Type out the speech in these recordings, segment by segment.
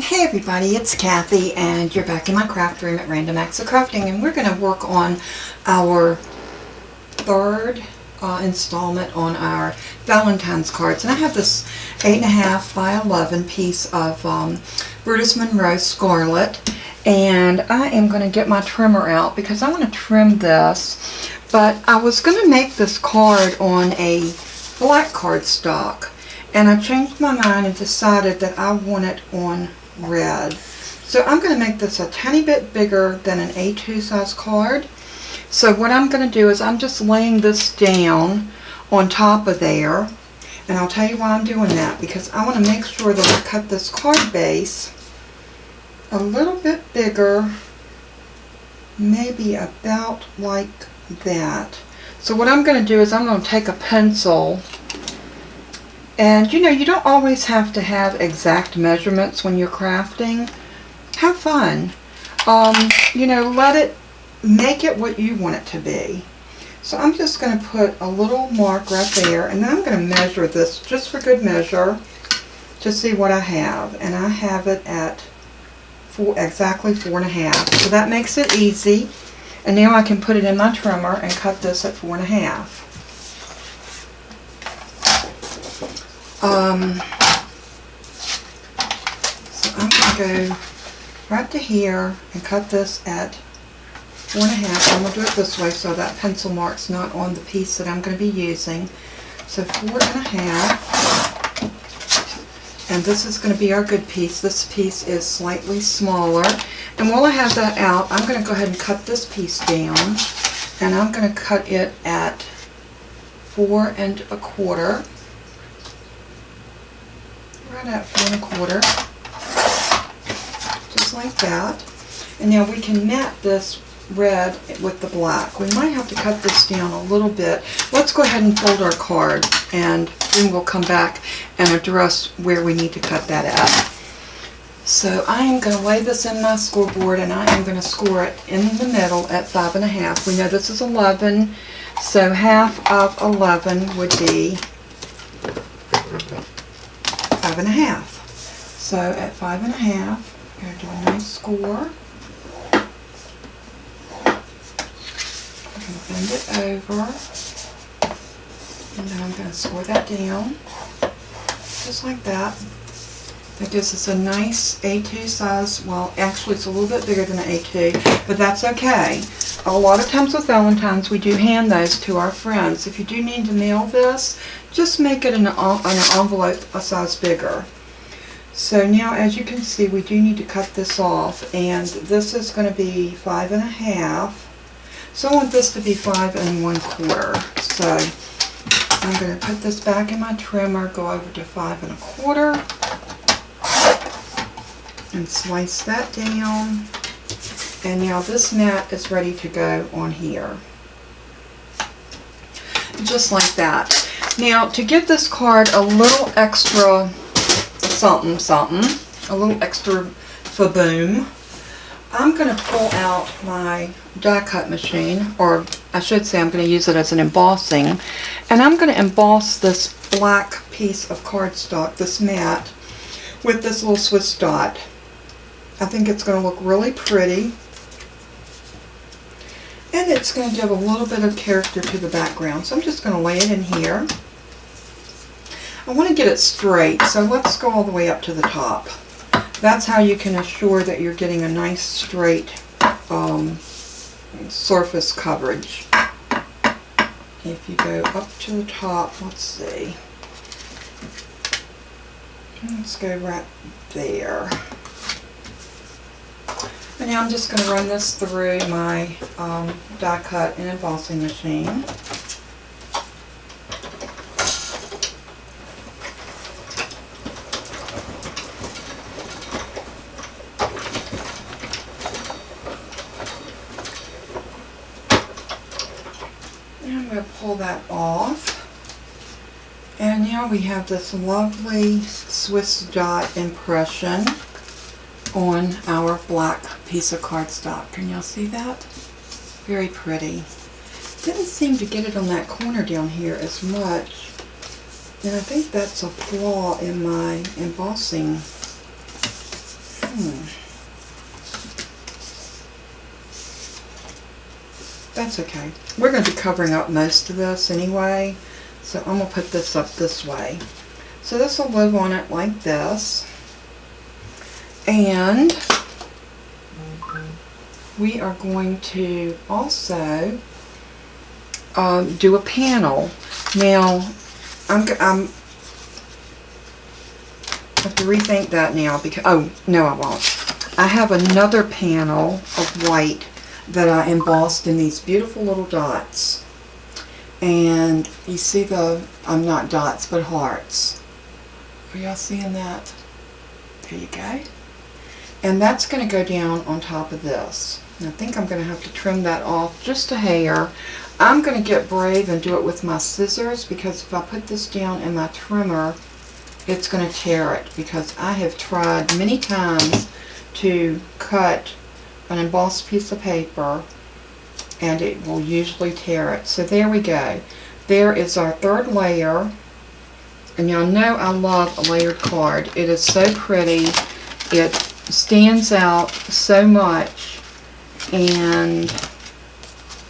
Hey everybody, it's Kathy and you're back in my craft room at Random Acts of Crafting, and we're going to work on our third installment on our Valentine's cards. And I have this 8.5 by 11 piece of Brutus Monroe Scarlett, and I am going to get my trimmer out because I want to trim this. But I was going to make this card on a black cardstock, and I changed my mind and decided that I want it on red. So I'm going to make this a tiny bit bigger than an A2 size card. So what I'm going to do is I'm just laying this down on top of there, and I'll tell you why I'm doing that, because I want to make sure that I cut this card base a little bit bigger, maybe about like that. So what I'm going to do is I'm going to take a pencil, and you know, you don't always have to have exact measurements when you're crafting. Have fun. You know, make it what you want it to be. So I'm just going to put a little mark right there, and then I'm going to measure this just for good measure to see what I have. And I have it at exactly 4.5. So that makes it easy. And now I can put it in my trimmer and cut this at 4.5. So I'm going to go right to here and cut this at 4.5. I'm going to do it this way so that pencil mark's not on the piece that I'm going to be using. So 4.5. And this is going to be our good piece. This piece is slightly smaller. And while I have that out, I'm going to go ahead and cut this piece down. And I'm going to cut it at 4 1/4. Right at 4 1/4, just like that. And now we can mat this red with the black. We might have to cut this down a little bit. Let's go ahead and fold our card, and then we'll come back and address where we need to cut that at. So I am going to lay this in my scoreboard, and I am going to score it in the middle at 5.5. We know this is 11, so half of 11 would be 5.5. So at 5.5, I'm going to do a nice score. I'm going to bend it over, and then I'm going to score that down, just like that. That gives us a nice A2 size. Well, actually it's a little bit bigger than an A2, but that's okay. A lot of times with Valentine's, we do hand those to our friends. If you do need to mail this, just make it an envelope a size bigger. So now, as you can see, we do need to cut this off, and this is going to be 5.5. So I want this to be 5 1/4. So I'm going to put this back in my trimmer, go over to 5 1/4, and slice that down. And now this mat is ready to go on here. Just like that. Now, to give this card a little extra something, a little extra fa-boom, I'm going to pull out my die cut machine, or I should say I'm going to use it as an embossing, and I'm going to emboss this black piece of cardstock, this mat, with this little Swiss dot. I think it's going to look really pretty, and it's going to give a little bit of character to the background. So I'm just going to lay it in here. I want to get it straight, so let's go all the way up to the top. That's how you can assure that you're getting a nice straight surface coverage. If you go up to the top, let's see. Let's go right there. And now I'm just going to run this through my die cut and embossing machine. And I'm going to pull that off. And now we have this lovely Swiss dot impression on our black piece of cardstock. Can y'all see that? Very pretty. Didn't seem to get it on that corner down here as much. And I think that's a flaw in my embossing That's okay. We're going to be covering up most of this anyway, so I'm going to put this up this way. So this will live on it like this. And we are going to also do a panel. Now, I have to rethink that now because, oh, no I won't. I have another panel of white that I embossed in these beautiful little dots. And you see the, not dots, but hearts. Are y'all seeing that? There you go. And that's going to go down on top of this. And I think I'm going to have to trim that off just a hair. I'm going to get brave and do it with my scissors, because if I put this down in my trimmer, it's going to tear it, because I have tried many times to cut an embossed piece of paper and it will usually tear it. So there we go. There is our third layer. And y'all know I love a layered card. It is so pretty. It stands out so much, and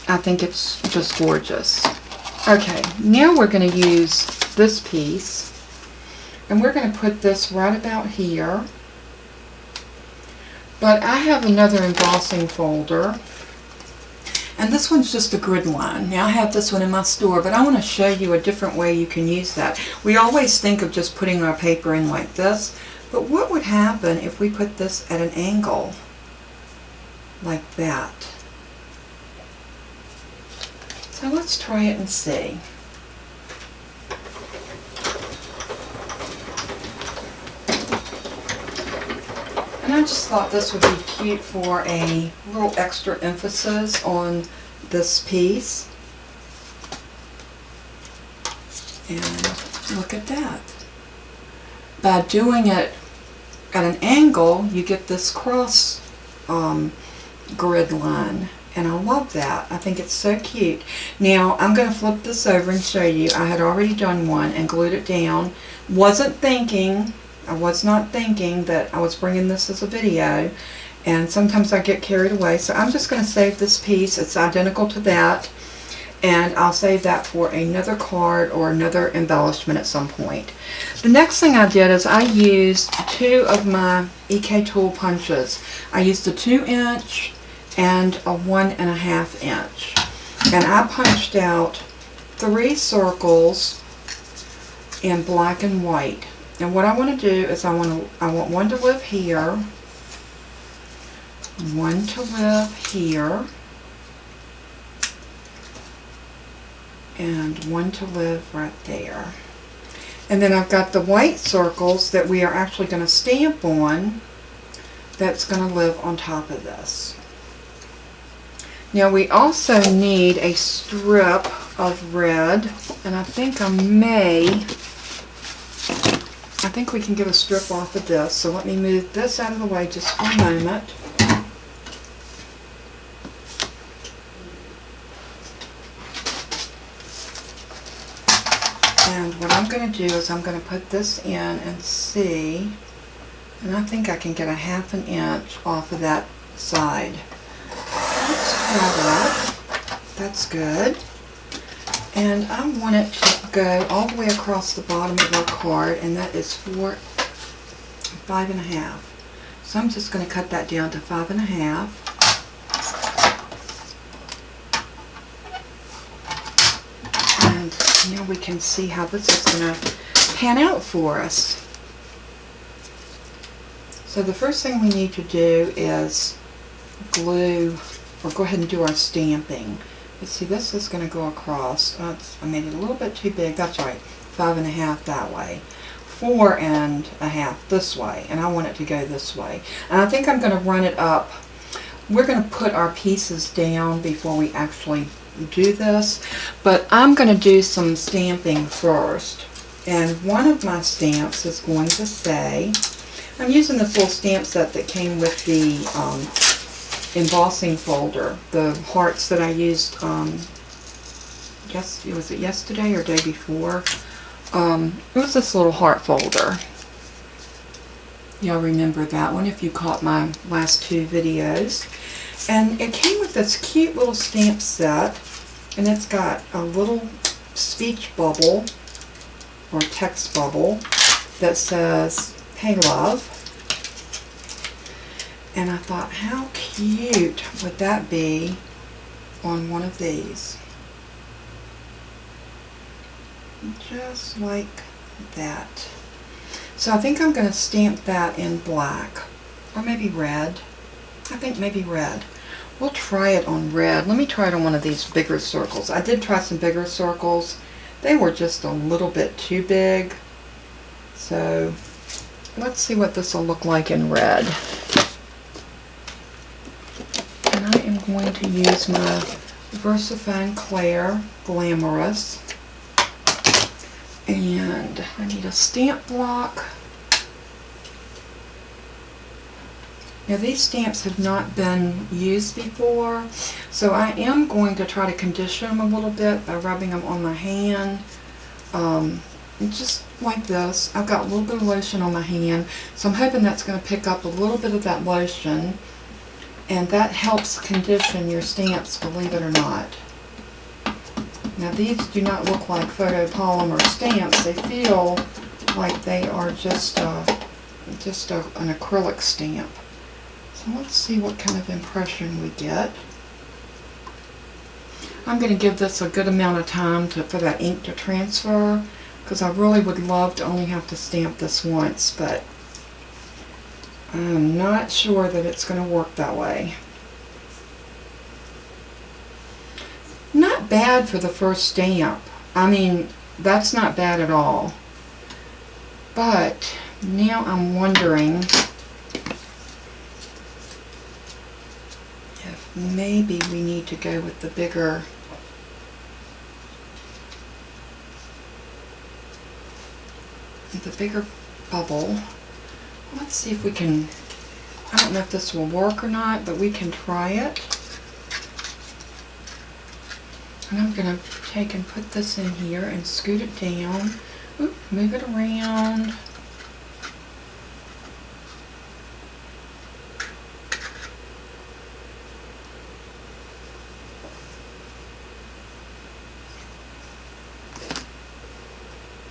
I think it's just gorgeous. Okay, now we're going to use this piece, and we're going to put this right about here. But I have another embossing folder, and this one's just a grid line. Now I have this one in my store, but I want to show you a different way you can use that. We always think of just putting our paper in like this, but what would happen if we put this at an angle like that? So let's try it and see. And I just thought this would be cute for a little extra emphasis on this piece. And look at that. By doing it at an angle, you get this cross grid line. And I love that. I think it's so cute. Now, I'm going to flip this over and show you. I had already done one and glued it down. I was not thinking that I was bringing this as a video, and sometimes I get carried away, so I'm just going to save this piece. It's identical to that, and I'll save that for another card or another embellishment at some point. The next thing I did is I used two of my EK tool punches. I used a 2-inch and a 1.5 inch, and I punched out 3 circles in black and white. And what I want to do is I want one to live here, one to live here, and one to live right there. And then I've got the white circles that we are actually going to stamp on, that's going to live on top of this. Now we also need a strip of red, and I think we can get a strip off of this, so let me move this out of the way just for a moment. And what I'm going to do is I'm going to put this in and see, and I think I can get a 1/2 inch off of that side. Let's try that. That's good. And I want it to go all the way across the bottom of our card, and that is 5.5. So I'm just going to cut that down to 5.5. And now we can see how this is going to pan out for us. So the first thing we need to do is glue, or go ahead and do our stamping. Let's see, this is going to go across. I made it a little bit too big. That's right. 5.5 that way. 4.5 this way. And I want it to go this way. And I think I'm going to run it up. We're going to put our pieces down before we actually do this. But I'm going to do some stamping first. And one of my stamps is going to say, I'm using this little stamp set that came with the embossing folder, the hearts that I used, was it yesterday or day before? It was this little heart folder. Y'all remember that one if you caught my last two videos. And it came with this cute little stamp set, and it's got a little speech bubble or text bubble that says, "Hey love." And I thought, how cute would that be on one of these? Just like that. So I think I'm going to stamp that in black, or maybe red. I think maybe red. We'll try it on red. Let me try it on one of these bigger circles. I did try some bigger circles. They were just a little bit too big. So let's see what this will look like in red. And I am going to use my VersaFine Claire Glamorous. And I need a stamp block. Now these stamps have not been used before, so I am going to try to condition them a little bit by rubbing them on my hand. Just like this. I've got a little bit of lotion on my hand, so I'm hoping that's going to pick up a little bit of that lotion, and that helps condition your stamps, believe it or not. Now these do not look like photopolymer stamps. They feel like they are just an acrylic stamp. So let's see what kind of impression we get. I'm going to give this a good amount of time for that ink to transfer, because I really would love to only have to stamp this once, but I'm not sure that it's going to work that way. Not bad for the first stamp. I mean, that's not bad at all. But now I'm wondering if maybe we need to go with the bigger bubble. Let's see if we can, I don't know if this will work or not, but we can try it. And I'm going to take and put this in here and scoot it down. Oop, move it around.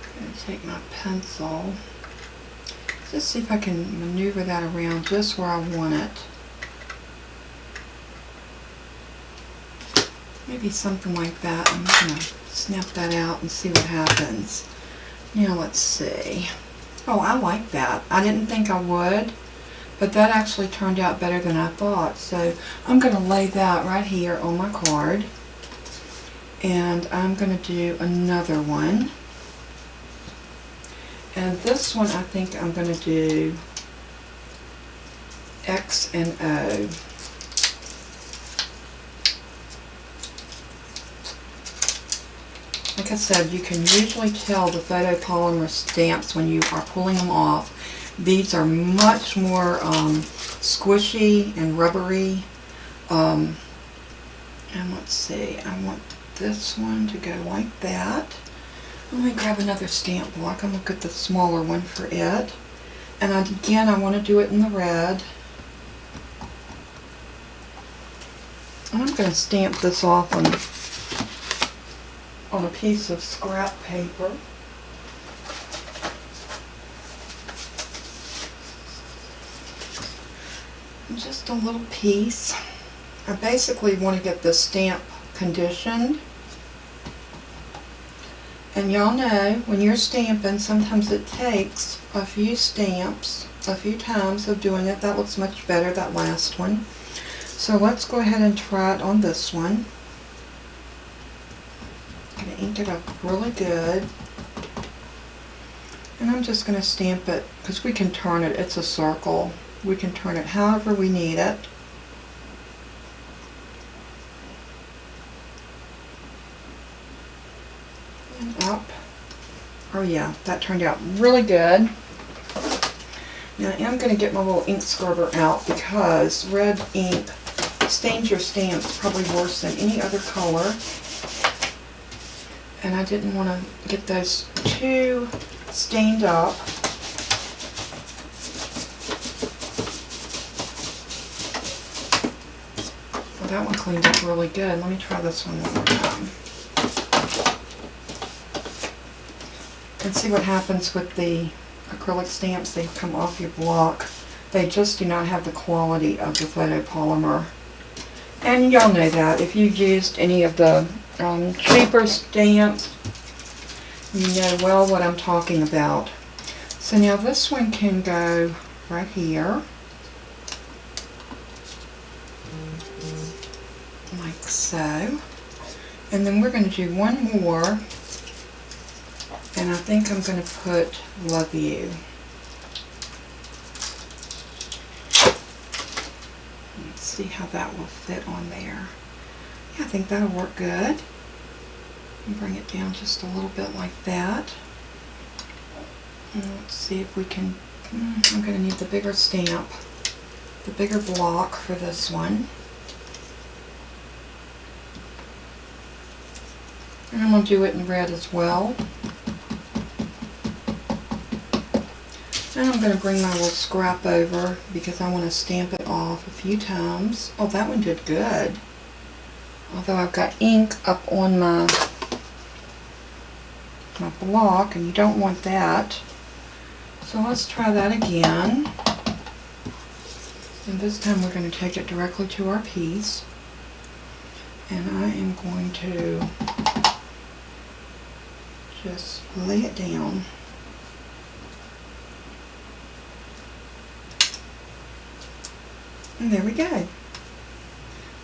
I'm going to take my pencil. Just see if I can maneuver that around just where I want it. Maybe something like that. I'm going to snap that out and see what happens. Now let's see. Oh, I like that. I didn't think I would, but that actually turned out better than I thought. So I'm going to lay that right here on my card. And I'm going to do another one. And this one I think I'm going to do X and O. Like I said, you can usually tell the photopolymer stamps when you are pulling them off. These are much more squishy and rubbery. And let's see, I want this one to go like that. Let me grab another stamp block. I'm going to get the smaller one for it. And again, I want to do it in the red. And I'm going to stamp this off on a piece of scrap paper. And just a little piece. I basically want to get the stamp conditioned. And y'all know, when you're stamping, sometimes it takes a few stamps, a few times of doing it. That looks much better, that last one. So let's go ahead and try it on this one. I'm going to ink it up really good. And I'm just going to stamp it, because we can turn it. It's a circle. We can turn it however we need it. And up. Oh yeah, that turned out really good. Now I'm going to get my little ink scrubber out, because red ink stains your stamps probably worse than any other color. And I didn't want to get those too stained up. that one cleaned up really good. Let me try this one more time. And see what happens with the acrylic stamps. They come off your block. They just do not have the quality of the photopolymer. And y'all know that. If you've used any of the cheaper stamps, you know well what I'm talking about. So now this one can go right here. Like so. And then we're going to do one more. And I think I'm going to put Love You. Let's see how that will fit on there. Yeah, I think that'll work good. And bring it down just a little bit like that. And let's see if we can, I'm going to need the bigger stamp, the bigger block for this one. And I'm going to do it in red as well. And I'm going to bring my little scrap over because I want to stamp it off a few times. Oh, that one did good. Although I've got ink up on my block, and you don't want that. So let's try that again. And this time we're going to take it directly to our piece. And I am going to just lay it down. And there we go.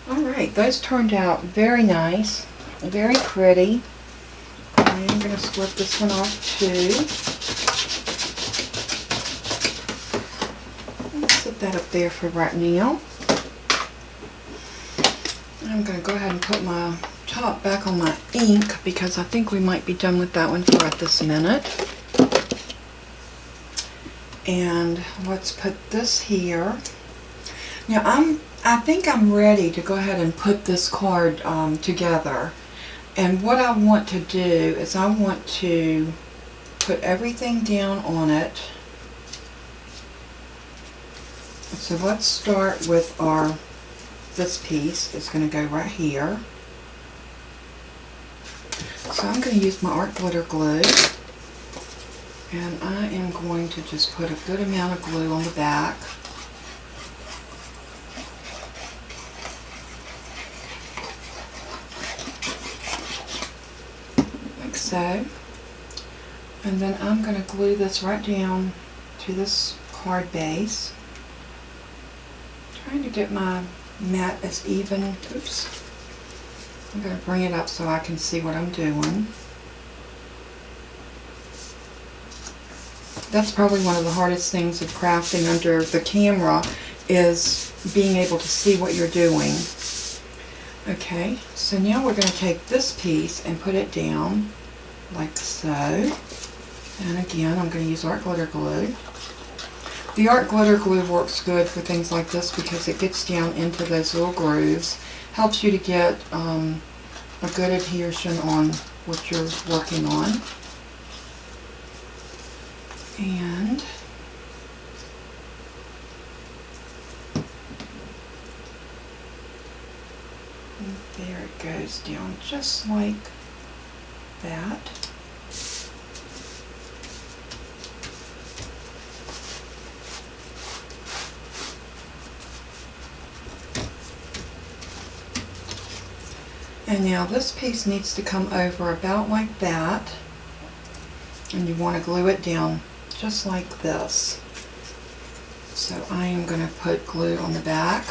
Alright, those turned out very nice, very pretty. I'm going to split this one off too. Let's set that up there for right now. I'm going to go ahead and put my top back on my ink because I think we might be done with that one for right this minute. And let's put this here. Now I think I'm ready to go ahead and put this card together. And what I want to do is I want to put everything down on it. So let's start with this piece. It's going to go right here. So I'm going to use my art glitter glue. And I am going to just put a good amount of glue on the back. So, and then I'm going to glue this right down to this card base. Trying to get my mat as even. Oops. I'm going to bring it up so I can see what I'm doing. That's probably one of the hardest things of crafting under the camera, is being able to see what you're doing. Okay, so now we're going to take this piece and put it down like so. And again, I'm going to use art glitter glue. The art glitter glue works good for things like this because it gets down into those little grooves. Helps you to get a good adhesion on what you're working on. And there it goes down just like that. And now this piece needs to come over about like that, and you want to glue it down just like this. So I am going to put glue on the back.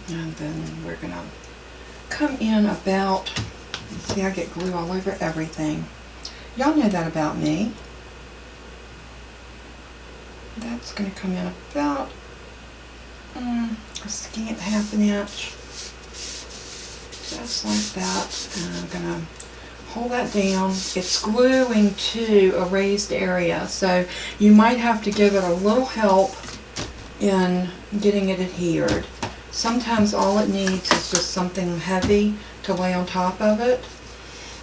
And then we're going to come in about, see, I get glue all over everything. Y'all know that about me. That's going to come in about a scant ½ inch. Just like that. And I'm going to hold that down. It's gluing to a raised area, so you might have to give it a little help in getting it adhered. Sometimes all it needs is just something heavy to lay on top of it.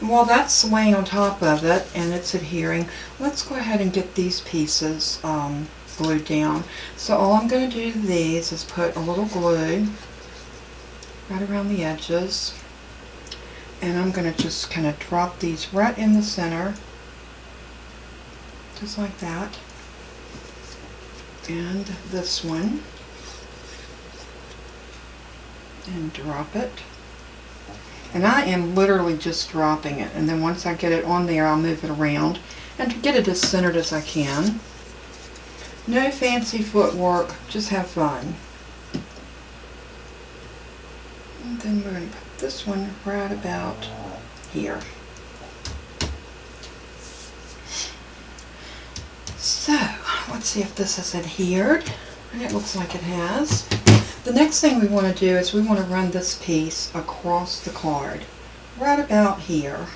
while that's laying on top of it and it's adhering, let's go ahead and get these pieces glued down. So all I'm going to do to these is put a little glue right around the edges, and I'm going to just kind of drop these right in the center, just like that, and this one, and drop it. And I am literally just dropping it, and then once I get it on there, I'll move it around and to get it as centered as I can. No fancy footwork, just have fun. And then we're going to put this one right about here. So, let's see if this is adhered, and it looks like it has. The next thing we want to do is we want to run this piece across the card, right about here.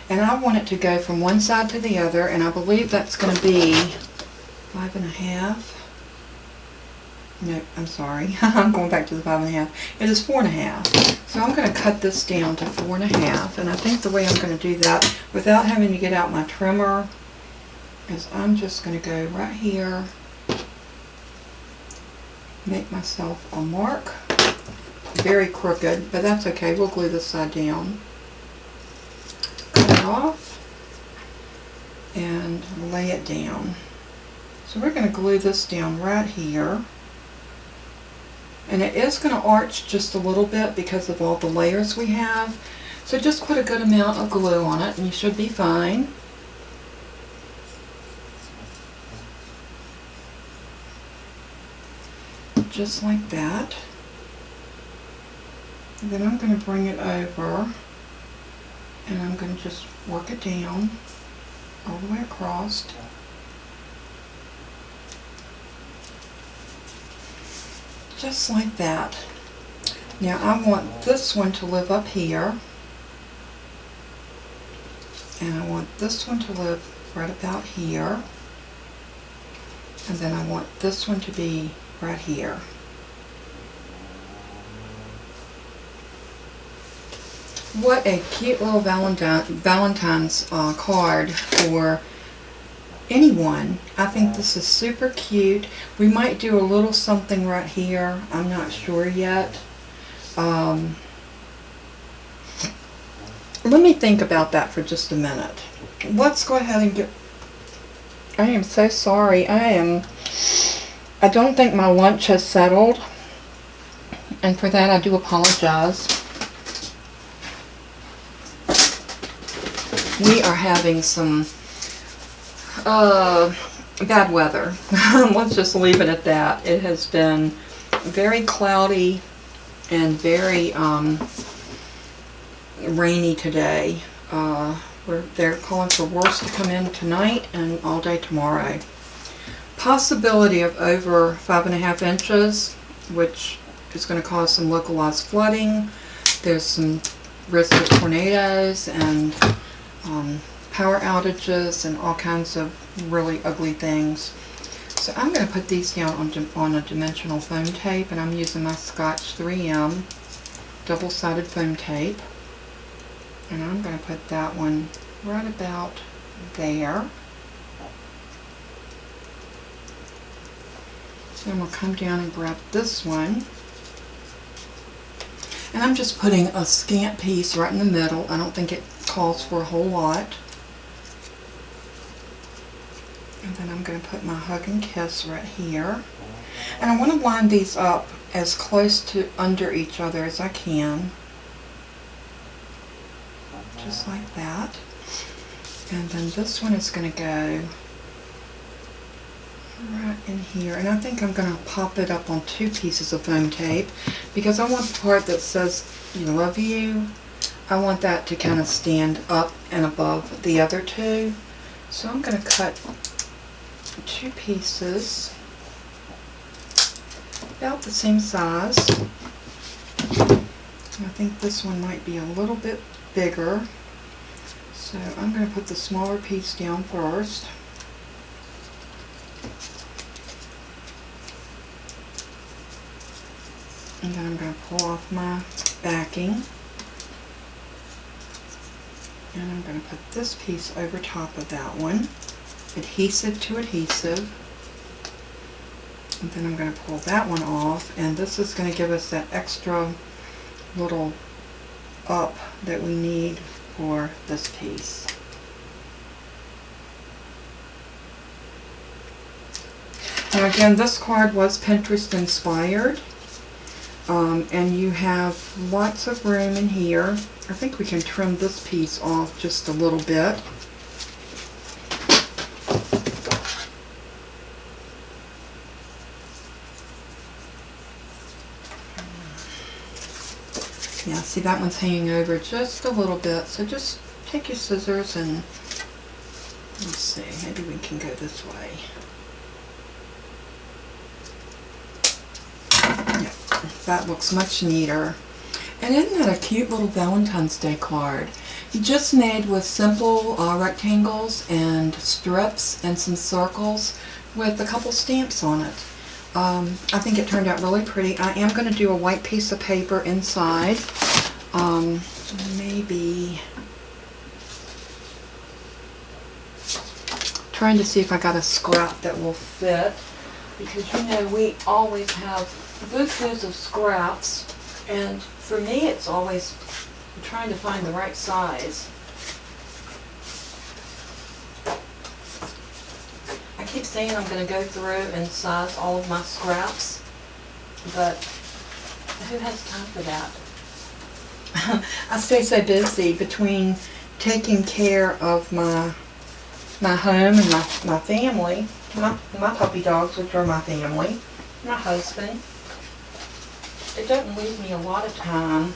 And I want it to go from one side to the other, and I believe that's going to be 5.5. No, I'm sorry. I'm going back to the 5.5. It is 4.5. So I'm going to cut this down to 4.5, and I think the way I'm going to do that without having to get out my trimmer is I'm just going to go right here, make myself a mark. Very crooked, but that's okay. We'll glue this side down. Cut it off and lay it down. So we're going to glue this down right here. And it is going to arch just a little bit because of all the layers we have. So just put a good amount of glue on it and you should be fine. Just like that. And then I'm going to bring it over and I'm going to just work it down all the way across. Just like that. Now I want this one to live up here, and I want this one to live right about here, and then I want this one to be right here. What a cute little Valentine's card for anyone. I think this is super cute. We might do a little something right here. I'm not sure yet. Let me think about that for just a minute. Let's go ahead and get... I am so sorry. I don't think my lunch has settled, and for that I do apologize. We are having some bad weather. Let's just leave it at that. It has been very cloudy and very rainy today. They're calling for worse to come in tonight and all day tomorrow. Possibility of over 5.5 inches, which is going to cause some localized flooding. There's some risk of tornadoes and power outages and all kinds of really ugly things. So I'm going to put these down on a dimensional foam tape, and I'm using my Scotch 3M double-sided foam tape. And I'm going to put that one right about there. Then we'll come down and grab this one. And I'm just putting a scant piece right in the middle. I don't think it calls for a whole lot. And then I'm going to put my Hug and Kiss right here. And I want to line these up as close to under each other as I can. Just like that. And then this one is going to go right in here. And I think I'm going to pop it up on 2 pieces of foam tape because I want the part that says "I love you." I want that to kind of stand up and above the other 2. So I'm going to cut 2 pieces about the same size. I think this one might be a little bit bigger. So I'm going to put the smaller piece down first. And then I'm going to pull off my backing. And I'm going to put this piece over top of that one, adhesive to adhesive. And then I'm going to pull that one off, and this is going to give us that extra little up that we need for this piece. Now again, this card was Pinterest inspired, and you have lots of room in here. I think we can trim this piece off just a little bit. Yeah, see, that one's hanging over just a little bit, so just take your scissors and let's see, maybe we can go this way. Yeah, that looks much neater. And isn't that a cute little Valentine's Day card? Just made with simple rectangles and strips and some circles with a couple stamps on it. I think it turned out really pretty. I am going to do a white piece of paper inside. Maybe trying to see if I got a scrap that will fit, because you know we always have bukus of scraps, and for me it's always trying to find the right size. I keep saying I'm going to go through and size all of my scraps, but who has time for that? I stay so busy between taking care of my home and my family, my puppy dogs, which are my family, my husband. It doesn't leave me a lot of time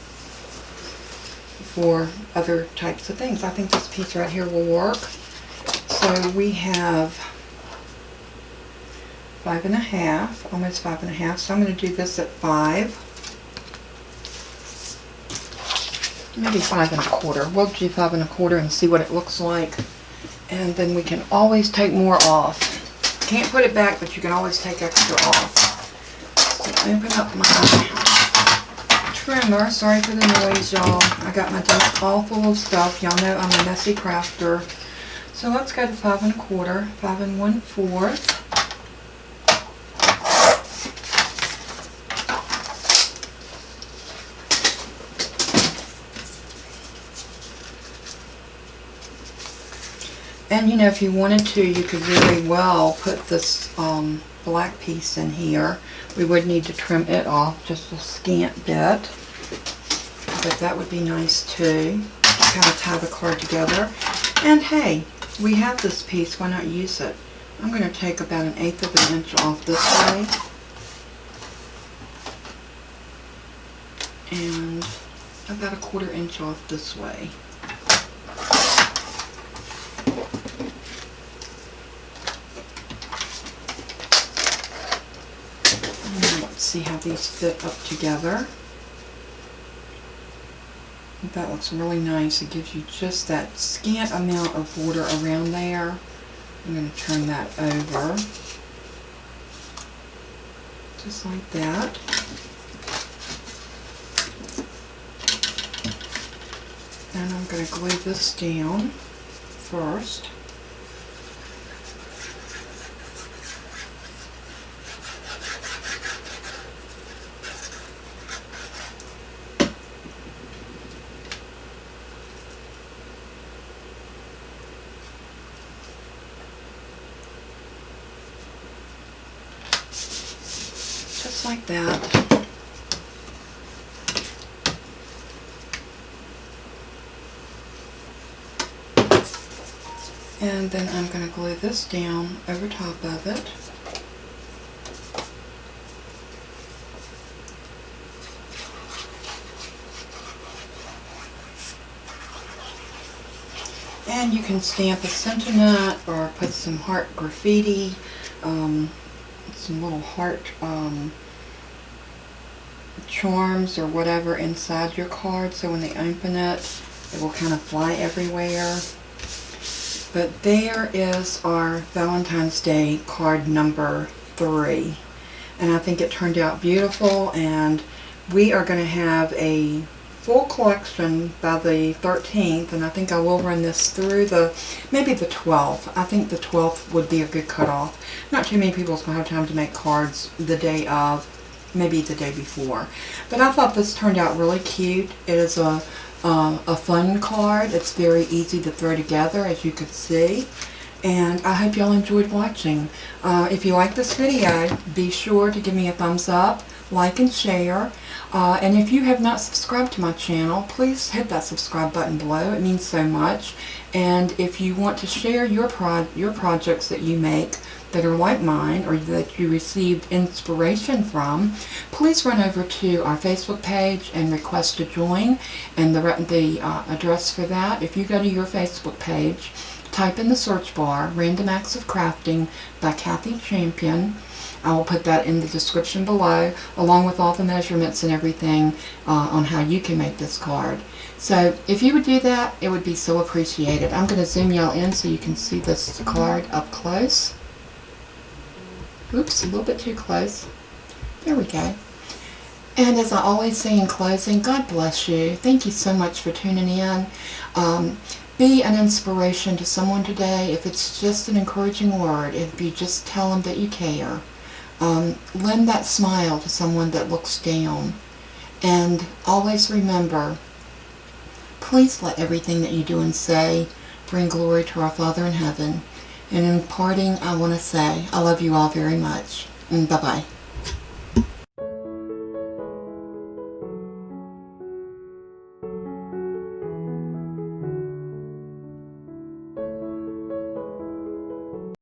for other types of things. I think this piece right here will work. So we have 5.5, almost 5.5. So I'm going to do this at 5. Maybe 5.25. We'll do 5.25 and see what it looks like. And then we can always take more off. Can't put it back, but you can always take extra off. So open up my trimmer. Sorry for the noise, y'all. I got my desk all full of stuff. Y'all know I'm a messy crafter. So let's go to 5.25, 5 1/4. And you know, if you wanted to, you could very well put this black piece in here. We would need to trim it off just a scant bit, but that would be nice too, to kind of tie the card together. And hey, we have this piece, why not use it? I'm going to take about 1/8 of an inch off this way, and about 1/4 inch off this way. See how these fit up together. That looks really nice. It gives you just that scant amount of border around there. I'm going to turn that over just like that. And I'm going to glue this down first. Just like that. And then I'm going to glue this down over top of it. And you can stamp a sentiment or put some heart graffiti, some little heart charms or whatever inside your card, so when they open it, it will kind of fly everywhere. But there is our Valentine's Day card number 3. And I think it turned out beautiful, and we are going to have a full collection by the 13th, and I think I will run this through maybe the 12th. I think the 12th would be a good cutoff. Not too many people's going to have time to make cards the day of, maybe the day before. But I thought this turned out really cute. It is a fun card. It's very easy to throw together, as you could see. And I hope y'all enjoyed watching. If you like this video, be sure to give me a thumbs up, like and share. And if you have not subscribed to my channel, please hit that subscribe button below. It means so much. And if you want to share your projects that you make that are like mine, or that you received inspiration from, please run over to our Facebook page and request to join. And the address for that, if you go to your Facebook page, type in the search bar, Random Acts of Crafting by Kathy Champion. I will put that in the description below, along with all the measurements and everything on how you can make this card. So if you would do that, it would be so appreciated. I'm going to zoom y'all in so you can see this card up close. Oops, a little bit too close. There we go. And as I always say in closing, God bless you. Thank you so much for tuning in. Be an inspiration to someone today. If it's just an encouraging word, if you just tell them that you care. Lend that smile to someone that looks down. And always remember, please let everything that you do and say bring glory to our Father in heaven. And in parting, I want to say, I love you all very much. And bye-bye.